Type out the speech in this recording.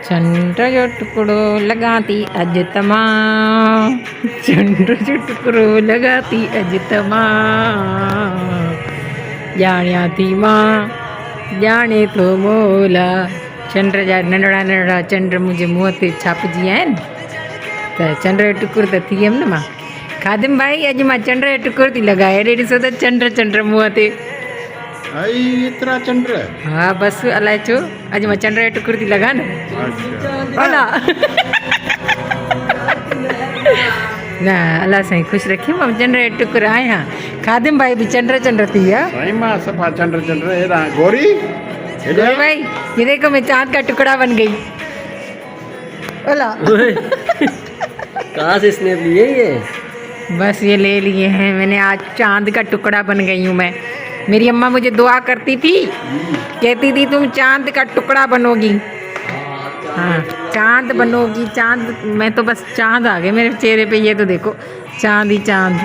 चंद्र जो टुकड़ो लगाती अज तमा, चंद्र जो टुकड़ो लगाती अज तमा, जाण्या थी मां जाने तो मोला। चंद्र जा नंढड़ा नंढड़ा चंद्र मुंहिंजे मुंहं ते छापजी विया आहिनि त चंद्र जो टुकुर त थी वियमि न मां। खादिम भाई अॼु मां चंद्र जो टुकुर थी लॻाए, हेॾे ॾिसो त चंद्र चंद्र मुंहं ते। आई एतिरा चंड। हा बसि अलाए छो अॼु मां चंद्र जो टुकुर थी लॻा न। अला न अलाह साईं ख़ुशि रखी मां चंद्र जो टुकुर आहियां। खादिम भाई बि चंद्र चंद्र थी विया। साईं मां सफ़ा चंड चंड हेॾा गोरी गोरी भाई ये देखो मैं चांद का टुकड़ा बन गई। अला कहाँ से स्नैप लिए ये? बस ये ले लिए हैं मैंने, आज चांद का टुकड़ा बन गई हूँ मैं। मेरी अम्मा मुझे दुआ करती थी, कहती थी तुम चांद का टुकड़ा बनोगी। हाँ चांद बनोगी चांद। मैं तो बस चांद आ गए मेरे चेहरे पे, ये तो देखो चांद ही चांद।